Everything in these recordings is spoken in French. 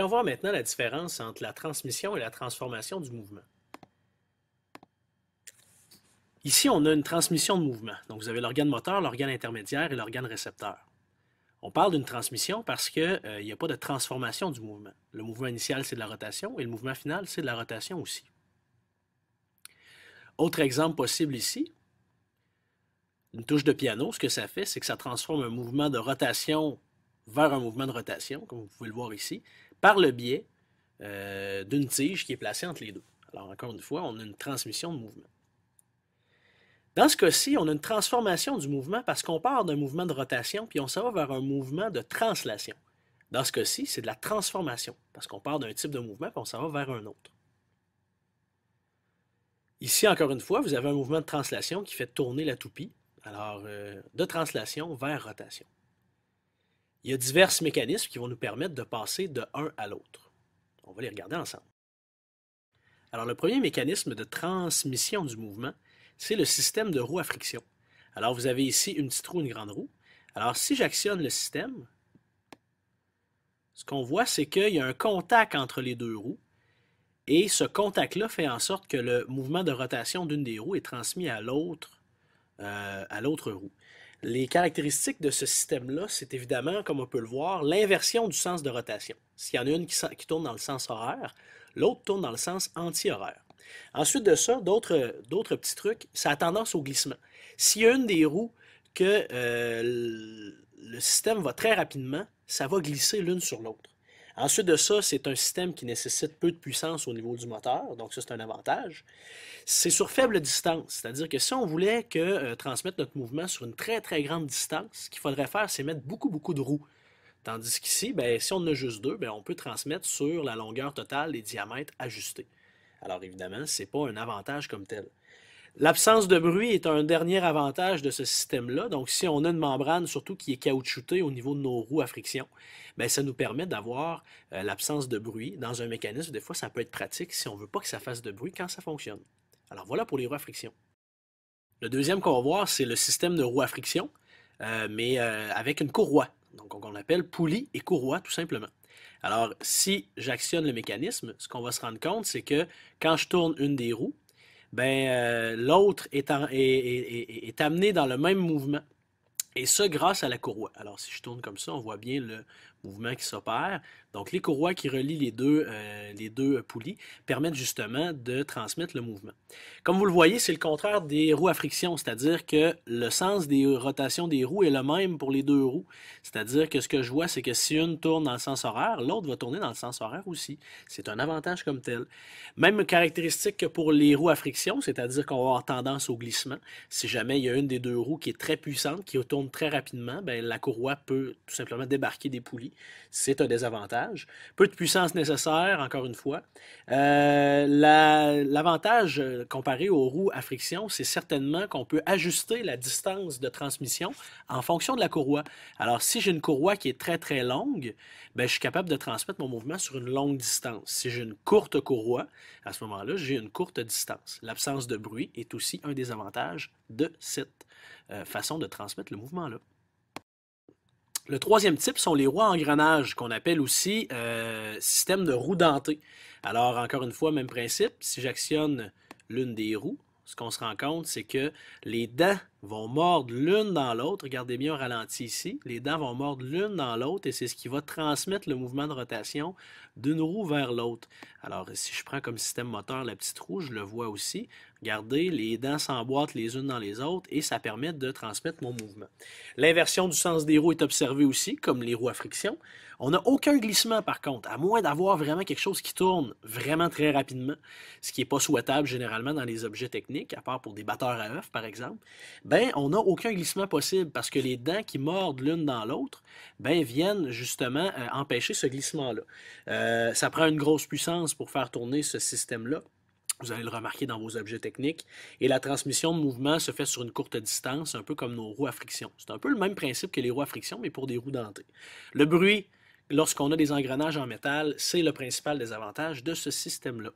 Voyons voir maintenant la différence entre la transmission et la transformation du mouvement. Ici, on a une transmission de mouvement. Donc, vous avez l'organe moteur, l'organe intermédiaire et l'organe récepteur. On parle d'une transmission parce qu'il n'y a pas de transformation du mouvement. Le mouvement initial, c'est de la rotation et le mouvement final, c'est de la rotation aussi. Autre exemple possible ici, une touche de piano, ce que ça fait, c'est que ça transforme un mouvement de rotation vers un mouvement de rotation, comme vous pouvez le voir ici, par le biais d'une tige qui est placée entre les deux. Alors, encore une fois, on a une transmission de mouvement. Dans ce cas-ci, on a une transformation du mouvement parce qu'on part d'un mouvement de rotation puis on s'en va vers un mouvement de translation. Dans ce cas-ci, c'est de la transformation parce qu'on part d'un type de mouvement puis on s'en va vers un autre. Ici, encore une fois, vous avez un mouvement de translation qui fait tourner la toupie. Alors, de translation vers rotation. Il y a divers mécanismes qui vont nous permettre de passer de un à l'autre. On va les regarder ensemble. Alors, le premier mécanisme de transmission du mouvement, c'est le système de roue à friction. Alors, vous avez ici une petite roue, une grande roue. Alors, si j'actionne le système, ce qu'on voit, c'est qu'il y a un contact entre les deux roues. Et ce contact-là fait en sorte que le mouvement de rotation d'une des roues est transmis à l'autre roue. Les caractéristiques de ce système-là, c'est évidemment, comme on peut le voir, l'inversion du sens de rotation. S'il y en a une qui tourne dans le sens horaire, l'autre tourne dans le sens anti-horaire. Ensuite de ça, d'autres petits trucs, ça a tendance au glissement. S'il y a une des roues que le système va très rapidement, ça va glisser l'une sur l'autre. Ensuite de ça, c'est un système qui nécessite peu de puissance au niveau du moteur, donc ça c'est un avantage. C'est sur faible distance, c'est-à-dire que si on voulait transmettre notre mouvement sur une très très grande distance, ce qu'il faudrait faire, c'est mettre beaucoup de roues. Tandis qu'ici, si on en a juste deux, on peut transmettre sur la longueur totale des diamètres ajustés. Alors évidemment, ce n'est pas un avantage comme tel. L'absence de bruit est un dernier avantage de ce système-là. Donc, si on a une membrane, surtout qui est caoutchoutée au niveau de nos roues à friction, ça nous permet d'avoir l'absence de bruit dans un mécanisme. Des fois, ça peut être pratique si on ne veut pas que ça fasse de bruit quand ça fonctionne. Alors, voilà pour les roues à friction. Le deuxième qu'on va voir, c'est le système de roues à friction, mais avec une courroie. Donc, on l'appelle poulie et courroie, tout simplement. Alors, si j'actionne le mécanisme, ce qu'on va se rendre compte, c'est que quand je tourne une des roues, l'autre est amené dans le même mouvement. Et ça, grâce à la courroie. Alors, si je tourne comme ça, on voit bien le mouvement qui s'opère. Donc, les courroies qui relient les deux poulies permettent justement de transmettre le mouvement. Comme vous le voyez, c'est le contraire des roues à friction, c'est-à-dire que le sens des rotations des roues est le même pour les deux roues. C'est-à-dire que ce que je vois, c'est que si une tourne dans le sens horaire, l'autre va tourner dans le sens horaire aussi. C'est un avantage comme tel. Même caractéristique que pour les roues à friction, c'est-à-dire qu'on va avoir tendance au glissement. Si jamais il y a une des deux roues qui est très puissante, qui tourne très rapidement, la courroie peut tout simplement débarquer des poulies. C'est un désavantage. Peu de puissance nécessaire, encore une fois. L'avantage comparé aux roues à friction, c'est certainement qu'on peut ajuster la distance de transmission en fonction de la courroie. Alors, si j'ai une courroie qui est très très longue, je suis capable de transmettre mon mouvement sur une longue distance. Si j'ai une courte courroie, à ce moment-là, j'ai une courte distance. L'absence de bruit est aussi un des avantages de cette façon de transmettre le mouvement-là. Le troisième type sont les roues à engrenage, qu'on appelle aussi système de roue dentée. Alors, encore une fois, même principe, si j'actionne l'une des roues, ce qu'on se rend compte, c'est que les dents vont mordre l'une dans l'autre. Regardez bien au ralenti ici. Les dents vont mordre l'une dans l'autre et c'est ce qui va transmettre le mouvement de rotation d'une roue vers l'autre. Alors, si je prends comme système moteur la petite roue, je le vois aussi. Regardez, les dents s'emboîtent les unes dans les autres et ça permet de transmettre mon mouvement. L'inversion du sens des roues est observée aussi, comme les roues à friction. On n'a aucun glissement par contre, à moins d'avoir vraiment quelque chose qui tourne vraiment très rapidement, ce qui n'est pas souhaitable généralement dans les objets techniques, à part pour des batteurs à œufs par exemple. On n'a aucun glissement possible parce que les dents qui mordent l'une dans l'autre viennent justement empêcher ce glissement-là. Ça prend une grosse puissance pour faire tourner ce système-là. Vous allez le remarquer dans vos objets techniques. Et la transmission de mouvement se fait sur une courte distance, un peu comme nos roues à friction. C'est un peu le même principe que les roues à friction, mais pour des roues dentées. Le bruit, lorsqu'on a des engrenages en métal, c'est le principal désavantage de ce système-là.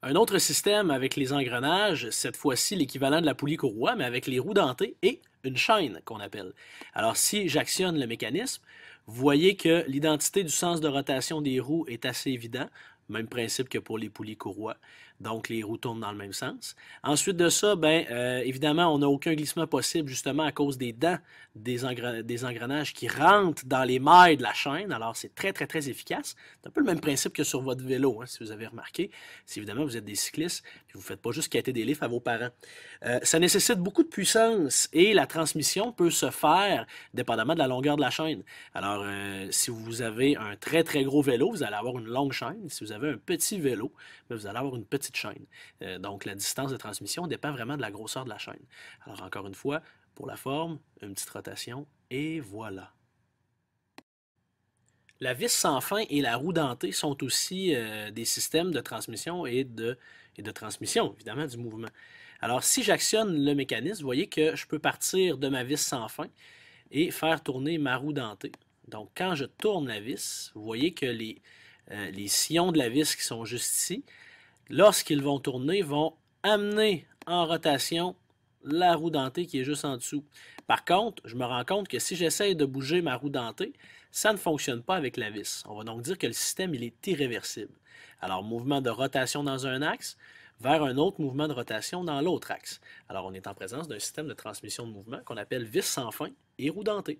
Un autre système avec les engrenages, cette fois-ci l'équivalent de la poulie courroie, mais avec les roues dentées et une chaîne qu'on appelle. Alors si j'actionne le mécanisme, Vous voyez que l'identité du sens de rotation des roues est assez évident. Même principe que pour les poulies courroies. Donc, les roues tournent dans le même sens. Ensuite de ça, évidemment, on n'a aucun glissement possible justement à cause des dents des engrenages qui rentrent dans les mailles de la chaîne. Alors, c'est très, très, très efficace. C'est un peu le même principe que sur votre vélo, hein, si vous avez remarqué. Si évidemment vous êtes des cyclistes, puis vous ne faites pas juste quêter des livres à vos parents. Ça nécessite beaucoup de puissance et la transmission peut se faire dépendamment de la longueur de la chaîne. Alors, si vous avez un très, très gros vélo, vous allez avoir une longue chaîne. Si vous avez un petit vélo, vous allez avoir une petite chaîne. Donc, la distance de transmission dépend vraiment de la grosseur de la chaîne. Alors, encore une fois, pour la forme, une petite rotation, et voilà. La vis sans fin et la roue dentée sont aussi des systèmes de transmission et de transmission, évidemment, du mouvement. Alors, si j'actionne le mécanisme, vous voyez que je peux partir de ma vis sans fin et faire tourner ma roue dentée. Donc, quand je tourne la vis, vous voyez que les sillons de la vis qui sont juste ici, lorsqu'ils vont tourner, vont amener en rotation la roue dentée qui est juste en dessous. Par contre, je me rends compte que si j'essaye de bouger ma roue dentée, ça ne fonctionne pas avec la vis. On va donc dire que le système il est irréversible. Alors, mouvement de rotation dans un axe vers un autre mouvement de rotation dans l'autre axe. Alors, on est en présence d'un système de transmission de mouvement qu'on appelle vis sans fin et roue dentée.